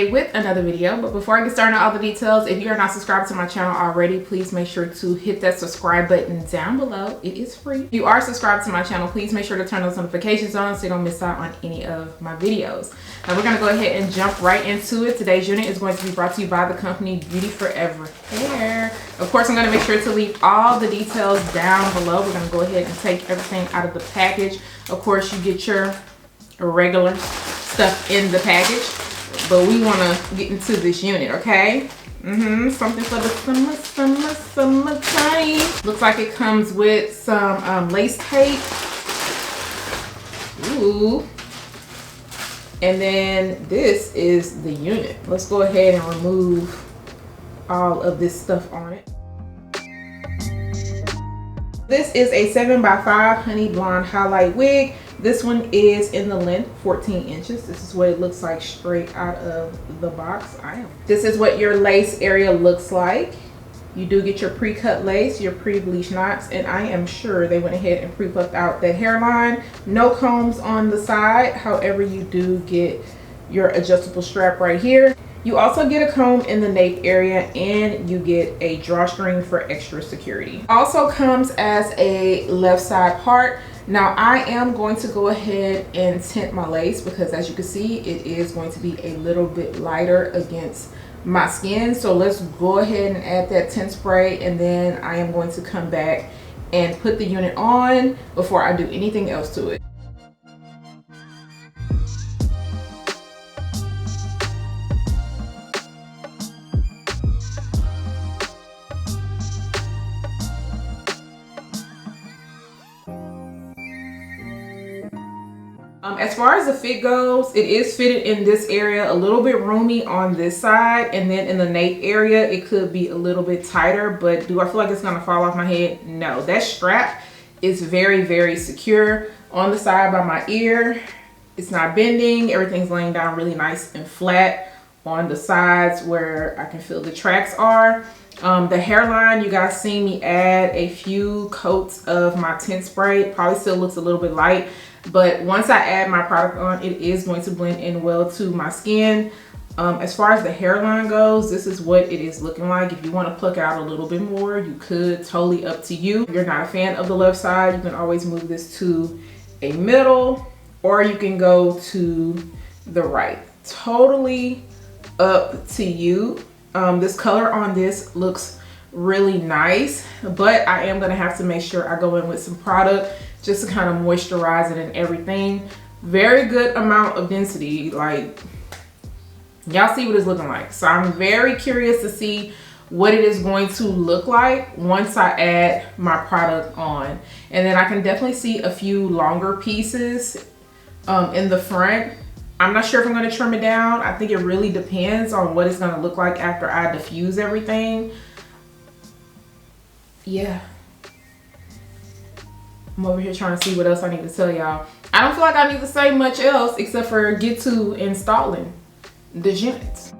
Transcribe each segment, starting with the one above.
today with another video. But before I get started on all the details, if you are not subscribed to my channel already, please make sure to hit that subscribe button down below. It is free. If you are subscribed to my channel, please make sure to turn those notifications on so you don't miss out on any of my videos. Now we're gonna go ahead and jump right into it. Today's unit is going to be brought to you by the company Beautyforever hair. Of course, I'm gonna make sure to leave all the details down below. We're gonna go ahead and take everything out of the package. Of course, you get your regular stuff in the package, but we want to get into this unit, okay? Something for the summertime. Looks like it comes with some lace tape. Ooh. And then this is the unit. Let's go ahead and remove all of this stuff on it. This is a 7x5 HoneyBlonde highlight wig. This one is in the length 14 inches. This is what it looks like straight out of the box. This is what your lace area looks like. You do get your pre-cut lace, your pre-bleached knots, and I am sure they went ahead and pre-plucked out that hairline. No combs on the side. However, you do get your adjustable strap right here. You also get a comb in the nape area, and you get a drawstring for extra security. Also comes as a left side part. Now I am going to go ahead and tint my lace because, as you can see, it is going to be a little bit lighter against my skin. So let's go ahead and add that tint spray, and then I am going to come back and put the unit on before I do anything else to it. As far as the fit goes, it is fitted in this area, a little bit roomy on this side, and then in the nape area it could be a little bit tighter. But do I feel like it's gonna fall off my head? No. That strap is very, very secure on the side by my ear. It's not bending. Everything's laying down really nice and flat on the sides where I can feel the tracks are. The hairline, you guys seen me add a few coats of my tint spray. It probably still looks a little bit light, but once I add my product on, it is going to blend in well to my skin. As far as the hairline goes, this is what it is looking like. If you want to pluck it out a little bit more, you could. Totally up to you. If you're not a fan of the left side, you can always move this to a middle, or you can go to the right. Totally up to you. This color on this looks really nice, but I am gonna have to make sure I go in with some product just to kind of moisturize it and everything. Very good amount of density. Like, y'all see what it's looking like. So I'm very curious to see what it is going to look like once I add my product on. And then I can definitely see a few longer pieces in the front. I'm not sure if I'm going to trim it down. I think it really depends on what it's going to look like after I diffuse everything. Yeah. I'm over here trying to see what else I need to tell y'all. I don't feel like I need to say much else except for get to installing the units.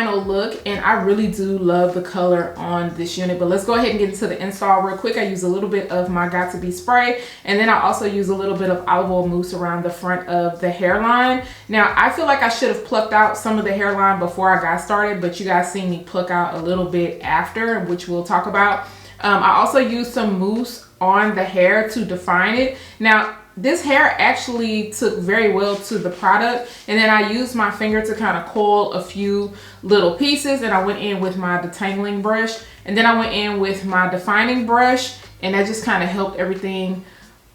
final look, and I really do love the color on this unit. But let's go ahead and get into the install real quick. I use a little bit of my Got To Be spray, and then I also use a little bit of olive oil mousse around the front of the hairline. Now, I feel like I should have plucked out some of the hairline before I got started, but you guys seen me pluck out a little bit after, which we'll talk about. I also used some mousse on the hair to define it. Now, this hair actually took very well to the product, and then I used my finger to kind of coil a few little pieces, and I went in with my detangling brush, and then I went in with my defining brush, and that just kind of helped everything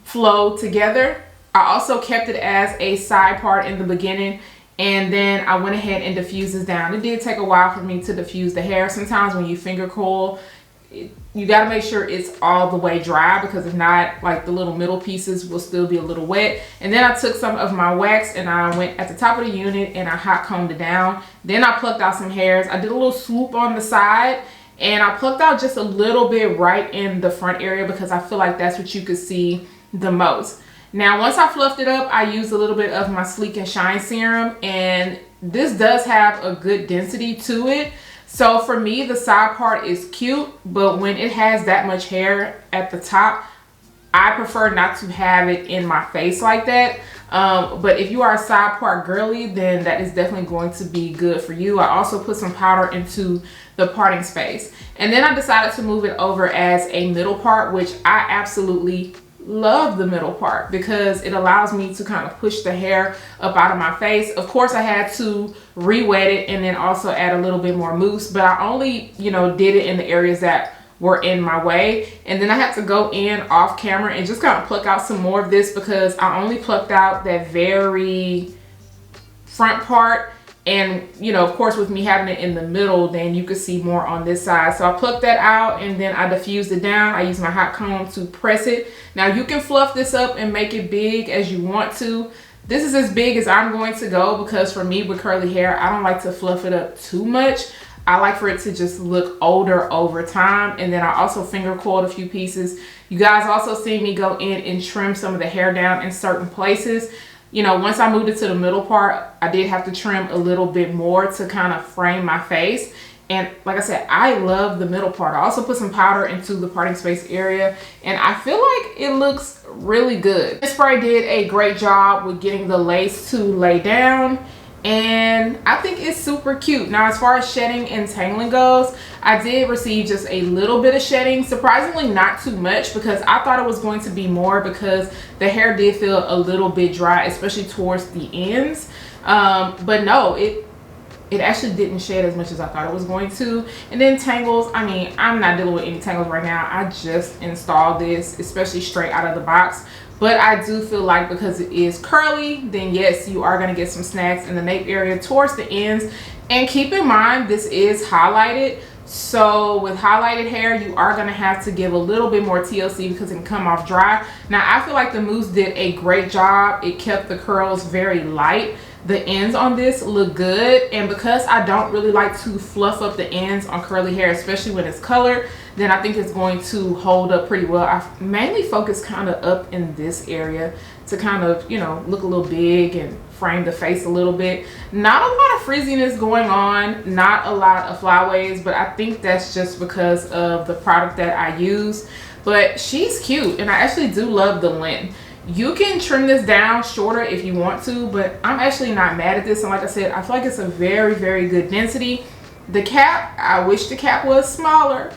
flow together. I also kept it as a side part in the beginning, and then I went ahead and diffused this down. It did take a while for me to diffuse the hair. Sometimes when you finger coil, you got to make sure it's all the way dry, because if not, like, the little middle pieces will still be a little wet. And then I took some of my wax and I went at the top of the unit and I hot combed it down. Then I plucked out some hairs. I did a little swoop on the side, and I plucked out just a little bit right in the front area because I feel like that's what you could see the most. Now, once I fluffed it up, I used a little bit of my Sleek and Shine serum, and this does have a good density to it. So for me, the side part is cute, but when it has that much hair at the top, I prefer not to have it in my face like that. But if you are a side part girly, then that is definitely going to be good for you. I also put some powder into the parting space. And then I decided to move it over as a middle part, which I absolutely love the middle part because it allows me to kind of push the hair up out of my face. Of course, I had to re-wet it and then also add a little bit more mousse, but I only, you know, did it in the areas that were in my way. And then I had to go in off camera and just kind of pluck out some more of this because I only plucked out that very front part. And, you know, of course, with me having it in the middle, then you could see more on this side. So I plucked that out and then I diffused it down. I used my hot comb to press it. Now, you can fluff this up and make it big as you want to. This is as big as I'm going to go because for me with curly hair, I don't like to fluff it up too much. I like for it to just look older over time. And then I also finger coiled a few pieces. You guys also see me go in and trim some of the hair down in certain places. You know, once I moved it to the middle part, I did have to trim a little bit more to kind of frame my face. And like I said, I love the middle part. I also put some powder into the parting space area, and I feel like it looks really good. This spray did a great job with getting the lace to lay down, and I think it's super cute. Now, as far as shedding and tangling goes, I did receive just a little bit of shedding, surprisingly not too much because I thought it was going to be more because the hair did feel a little bit dry, especially towards the ends. But no, it actually didn't shed as much as I thought it was going to. And then tangles, I mean, I'm not dealing with any tangles right now. I just installed this, especially straight out of the box. But I do feel like because it is curly, then yes, you are going to get some snags in the nape area towards the ends. And keep in mind, this is highlighted. So with highlighted hair, you are going to have to give a little bit more TLC because it can come off dry. Now, I feel like the mousse did a great job. It kept the curls very light. The ends on this look good, and because I don't really like to fluff up the ends on curly hair, especially when it's colored, then I think it's going to hold up pretty well. I mainly focus kind of up in this area to kind of, you know, look a little big and frame the face a little bit. Not a lot of frizziness going on, not a lot of flyaways, but I think that's just because of the product that I use. But she's cute, and I actually do love the length. You can trim this down shorter if you want to, but I'm actually not mad at this. And like I said, I feel like it's a very, very good density. The cap, I wish the cap was smaller.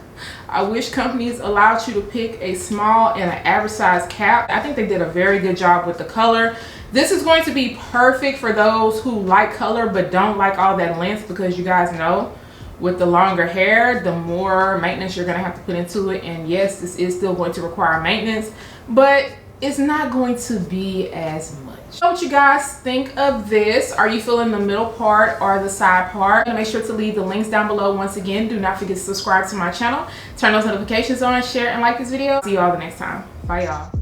I wish companies allowed you to pick a small and an average size cap. I think they did a very good job with the color. This is going to be perfect for those who like color but don't like all that length, because you guys know with the longer hair, the more maintenance you're going to have to put into it. And yes, this is still going to require maintenance, but it's not going to be as much. So what you guys think of this? Are you feeling the middle part or the side part? And make sure to leave the links down below. Once again, do not forget to subscribe to my channel, turn those notifications on, share and like this video. See you all the next time. Bye y'all.